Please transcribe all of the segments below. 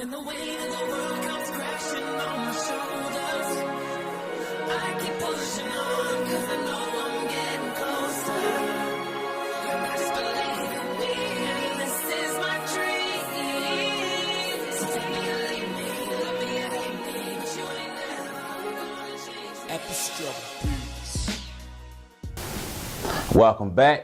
When the weight of the world comes crashing on my shoulders, I keep pushing on, cause I know I'm getting closer. Just believe in me, this is my dream. So take me or leave me, love me or hate me, but you ain't never gonna change me. Epistruggle Beats. Welcome back,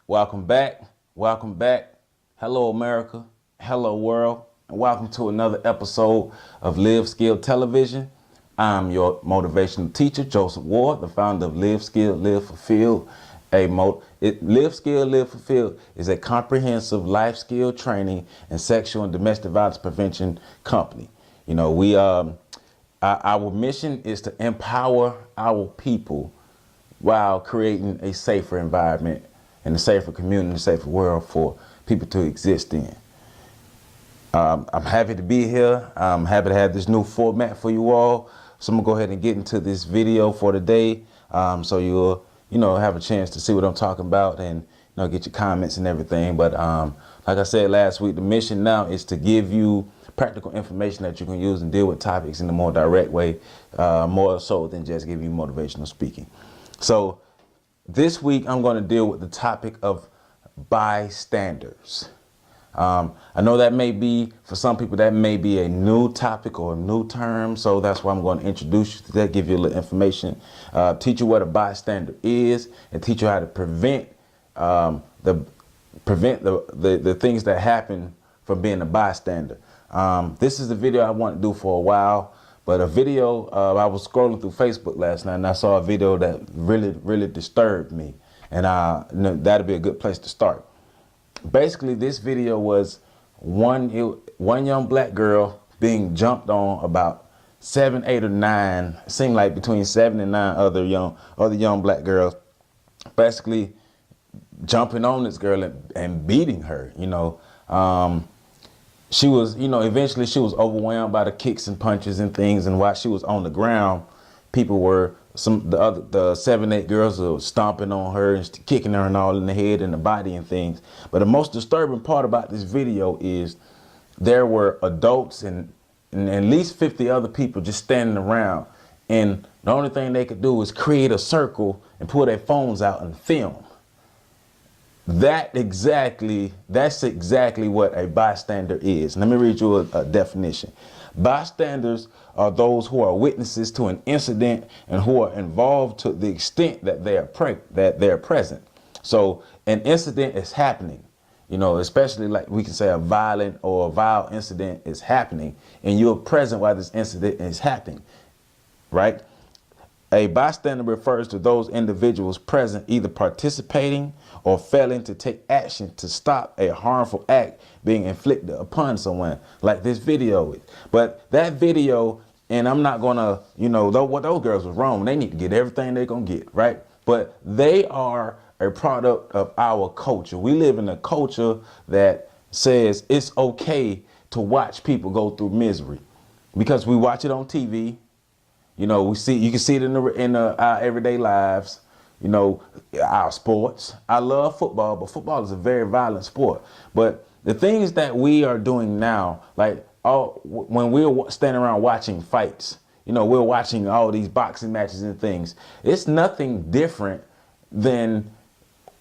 welcome back, welcome back. Hello, America. Hello, world. And welcome to another episode of Live Skill Television. I'm your motivational teacher, Joseph Ward, the founder of Live Skill, Live Fulfilled. Live Skill, Live Fulfilled is a comprehensive life skill training and sexual and domestic violence prevention company. You know, our mission is to empower our people while creating a safer environment and a safer community and a safer world for people to exist in. I'm happy to be here. I'm happy to have this new format for you all. So I'm gonna go ahead and get into this video for today, so you'll have a chance to see what I'm talking about and get your comments and everything. But like I said last week, the mission now is to give you practical information that you can use and deal with topics in a more direct way, more so than just giving you motivational speaking. So this week I'm going to deal with the topic of bystanders. I know that may be, for some people, that may be a new topic or a new term. So that's why I'm going to introduce you to that, give you a little information, teach you what a bystander is, and teach you how to prevent the things that happen from being a bystander. This is a video I want to do for a while, but a video, I was scrolling through Facebook last night and I saw a video that really disturbed me, and that'd be a good place to start. Basically, this video was one young black girl being jumped on about 7, 8, or 9. It seemed like between 7 and 9 other young black girls, basically jumping on this girl and beating her. She was, eventually she was overwhelmed by the kicks and punches and things. And while she was on the ground, people were, the 7, 8 girls were stomping on her and kicking her and all in the head and the body and things. But the most disturbing part about this video is there were adults and at least 50 other people just standing around. And the only thing they could do is create a circle and pull their phones out and film. That's exactly what a bystander is. Let me read you a definition. Bystanders are those who are witnesses to an incident and who are involved to the extent that they are present. So an incident is happening, especially like we can say a violent or a vile incident is happening, and you're present while this incident is happening, right? A bystander refers to those individuals present either participating or failing to take action to stop a harmful act being inflicted upon someone, like this video is. But that video, and I'm not gonna, what those girls was wrong. They need to get everything they're gonna get, right? But they are a product of our culture. We live in a culture that says it's okay to watch people go through misery because we watch it on TV. You can see it in our everyday lives, our sports. I love football, but football is a very violent sport. But the things that we are doing now, like when we're standing around watching fights, we're watching all these boxing matches and things. It's nothing different than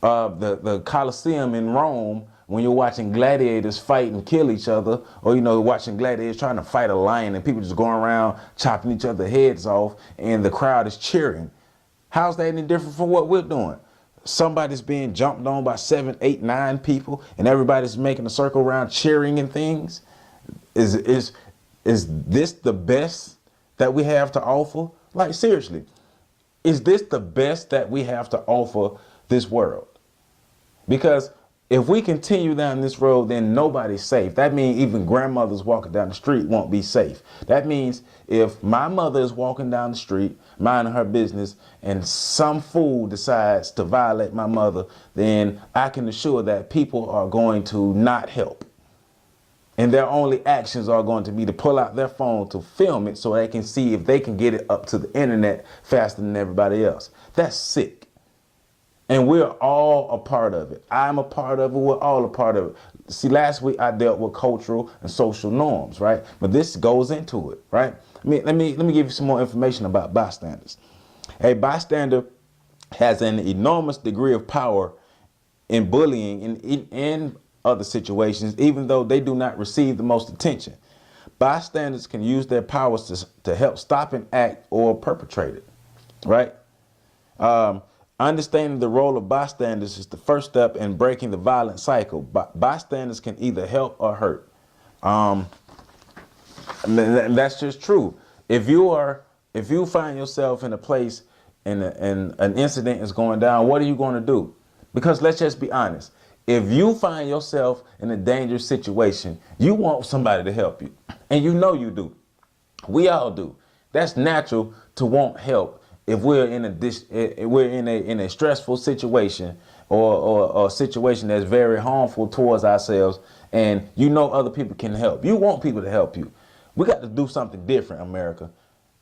the Colosseum in Rome when you're watching gladiators fight and kill each other, or watching gladiators trying to fight a lion and people just going around chopping each other's heads off and the crowd is cheering. How's that any different from what we're doing? Somebody's being jumped on by 7, 8, 9 people and everybody's making a circle around cheering and things. Is this the best that we have to offer? Like, seriously, is this the best that we have to offer this world? Because if we continue down this road, then nobody's safe. That means even grandmothers walking down the street won't be safe. That means if my mother is walking down the street, minding her business, and some fool decides to violate my mother, then I can assure that people are going to not help. And their only actions are going to be to pull out their phone to film it so they can see if they can get it up to the internet faster than everybody else. That's sick. And we're all a part of it. I'm a part of it. We're all a part of it. See, last week I dealt with cultural and social norms, right? But this goes into it, right? Let me give you some more information about bystanders. A bystander has an enormous degree of power in bullying in other situations, even though they do not receive the most attention. Bystanders can use their powers to help stop an act or perpetrate it, right? Understanding the role of bystanders is the first step in breaking the violent cycle. Bystanders can either help or hurt. And that's just true. If you find yourself in a place and an incident is going down, what are you going to do? Because let's just be honest. If you find yourself in a dangerous situation, you want somebody to help you. And you know you do. We all do. That's natural to want help if we're in a stressful situation or a situation that's very harmful towards ourselves, and you know other people can help. You want people to help you. We got to do something different, America.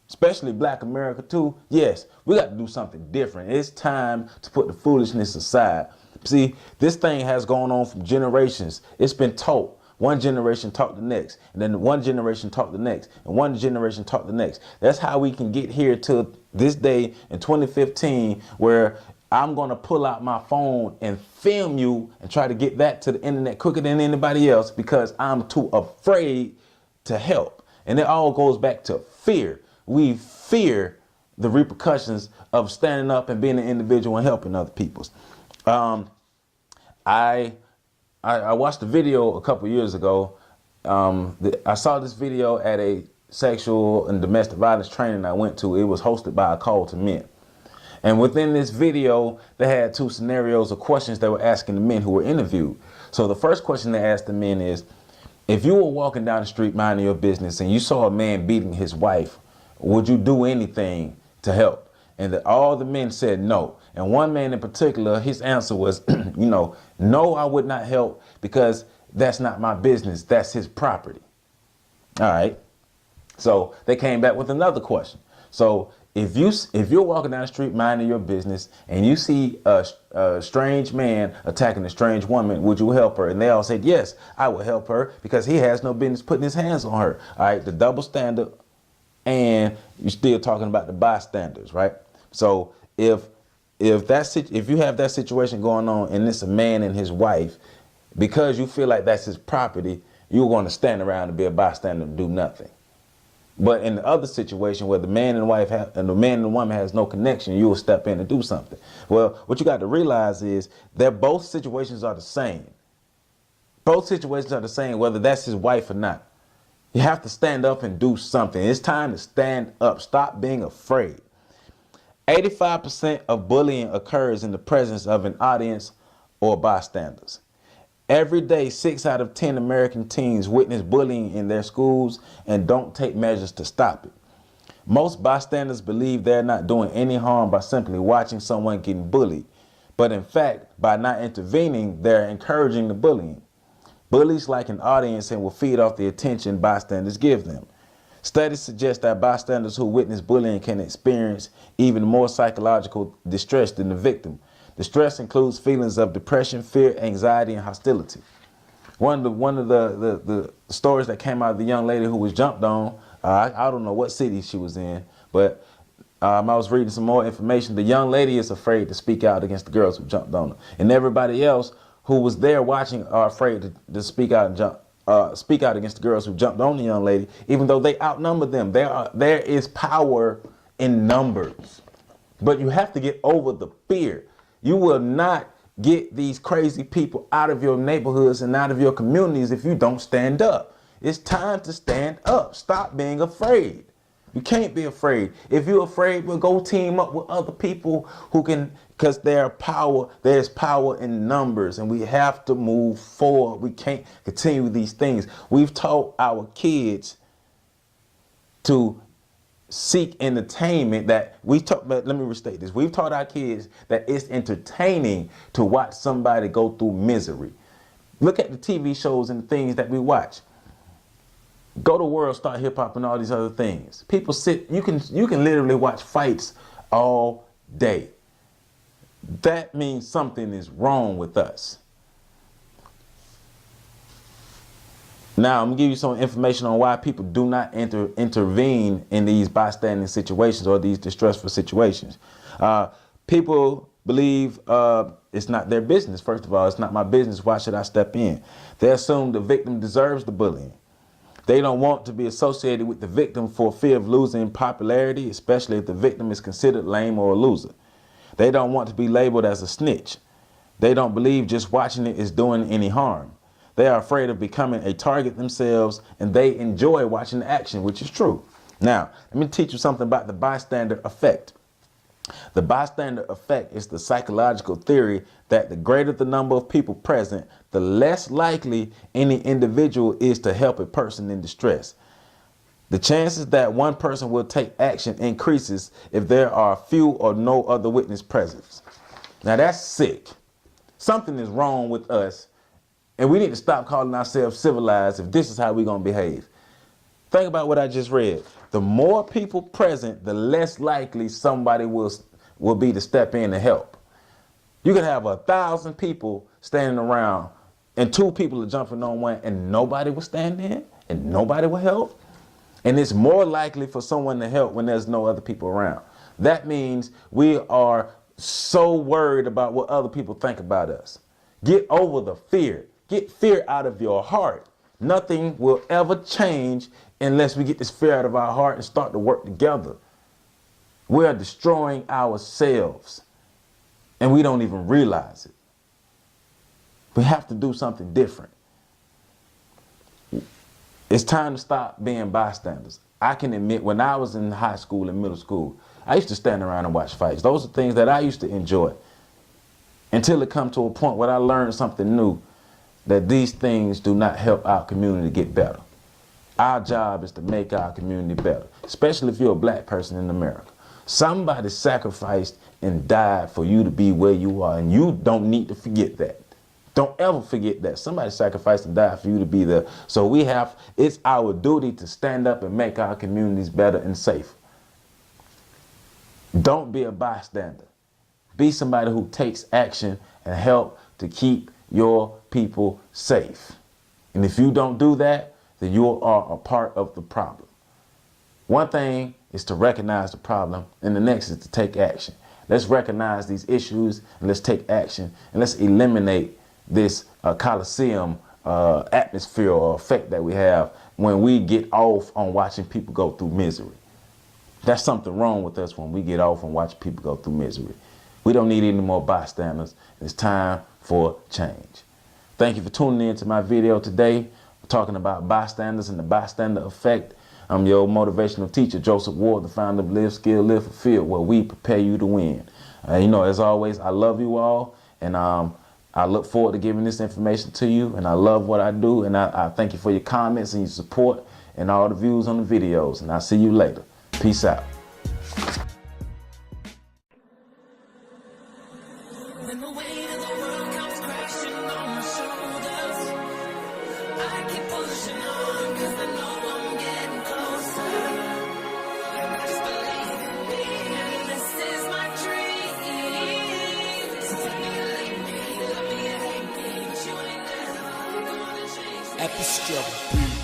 Especially Black America too. Yes, we got to do something different. It's time to put the foolishness aside. See, this thing has gone on from generations. It's been taught. One generation taught the next, and then one generation taught the next, and one generation taught the next. That's how we can get here to this day in 2015, where I'm going to pull out my phone and film you and try to get that to the internet quicker than anybody else because I'm too afraid to help. And it all goes back to fear. We fear the repercussions of standing up and being an individual and helping other people. I watched a video a couple years ago. I saw this video at a sexual and domestic violence training I went to. It was hosted by A Call to Men. And within this video, they had two scenarios of questions they were asking the men who were interviewed. So the first question they asked the men is, if you were walking down the street minding your business and you saw a man beating his wife, would you do anything to help? And all the men said no. And one man in particular, his answer was, no, I would not help because that's not my business. That's his property. All right. So they came back with another question. So if you're walking down the street minding your business and you see a strange man attacking a strange woman, would you help her? And they all said, yes, I would help her because he has no business putting his hands on her. All right. The double standard. And you're still talking about the bystanders, right? So if you have that situation going on and it's a man and his wife, because you feel like that's his property, you're going to stand around and be a bystander and do nothing. But in the other situation where the man and wife and the man and the woman has no connection, you will step in and do something. Well, what you got to realize is that both situations are the same. Both situations are the same, whether that's his wife or not. You have to stand up and do something. It's time to stand up. Stop being afraid. 85% of bullying occurs in the presence of an audience or bystanders. Every day, 6 out of 10 American teens witness bullying in their schools and don't take measures to stop it. Most bystanders believe they're not doing any harm by simply watching someone getting bullied. But in fact, by not intervening, they're encouraging the bullying. Bullies like an audience and will feed off the attention bystanders give them. Studies suggest that bystanders who witness bullying can experience even more psychological distress than the victim. Distress includes feelings of depression, fear, anxiety, and hostility. One of the stories that came out of the young lady who was jumped on, I don't know what city she was in, but I was reading some more information. The young lady is afraid to speak out against the girls who jumped on her, and everybody else who was there watching are afraid to speak out against the girls who jumped on the young lady, even though they outnumber them. There is power in numbers, but you have to get over the fear. You will not get these crazy people out of your neighborhoods and out of your communities if you don't stand up. It's time to stand up. Stop being afraid. You can't be afraid. If you're afraid, we'll go team up with other people who can, because there's power in numbers, and we have to move forward. We can't continue these things. We've taught our kids to seek entertainment let me restate this. We've taught our kids that it's entertaining to watch somebody go through misery. Look at the TV shows and things that we watch. Go to World Star Hip Hop and all these other things. People you can literally watch fights all day. That means something is wrong with us. Now, I'm gonna give you some information on why people do not intervene in these bystanding situations or these distressful situations. People believe it's not their business. First of all, it's not my business. Why should I step in? They assume the victim deserves the bullying. They don't want to be associated with the victim for fear of losing popularity, especially if the victim is considered lame or a loser. They don't want to be labeled as a snitch. They don't believe just watching it is doing any harm. They are afraid of becoming a target themselves, and they enjoy watching the action, which is true. Now, let me teach you something about the bystander effect. The bystander effect is the psychological theory that the greater the number of people present, the less likely any individual is to help a person in distress. The chances that one person will take action increases if there are few or no other witness present. Now that's sick. Something is wrong with us, and we need to stop calling ourselves civilized if this is how we're going to behave. Think about what I just read. The more people present, the less likely somebody will be to step in and help. You could have 1,000 people standing around and 2 people are jumping on one and nobody will stand in and nobody will help. And it's more likely for someone to help when there's no other people around. That means we are so worried about what other people think about us. Get over the fear. Get fear out of your heart. Nothing will ever change unless we get this fear out of our heart and start to work together. We are destroying ourselves and we don't even realize it. We have to do something different. It's time to stop being bystanders. I can admit when I was in high school and middle school, I used to stand around and watch fights. Those are things that I used to enjoy until it come to a point where I learned something new, that these things do not help our community get better. Our job is to make our community better, especially if you're a black person in America. Somebody sacrificed and died for you to be where you are, and you don't need to forget that. Don't ever forget that. Somebody sacrificed and died for you to be there. So it's our duty to stand up and make our communities better and safer. Don't be a bystander. Be somebody who takes action and help to keep your people safe. And if you don't do that, then you are a part of the problem. One thing is to recognize the problem, and the next is to take action. Let's recognize these issues and let's take action, and let's eliminate this Coliseum atmosphere or effect that we have when we get off on watching people go through misery. That's something wrong with us when we get off on watching people go through misery. We don't need any more bystanders. It's time for change. Thank you for tuning in to my video today. We're talking about bystanders and the bystander effect. I'm your motivational teacher, Joseph Ward, the founder of Live Skill, Live Fulfilled, where we prepare you to win. As always, I love you all, and I look forward to giving this information to you, and I love what I do, and I thank you for your comments and your support and all the views on the videos, and I'll see you later. Peace out. When the weight of the world comes crashing on my shoulders, I keep pushing on 'cause I know I'm getting closer. And I just believe in me, and this is my dream. So let me, love me, hate me, but you ain't never gonna change me. At the struggle.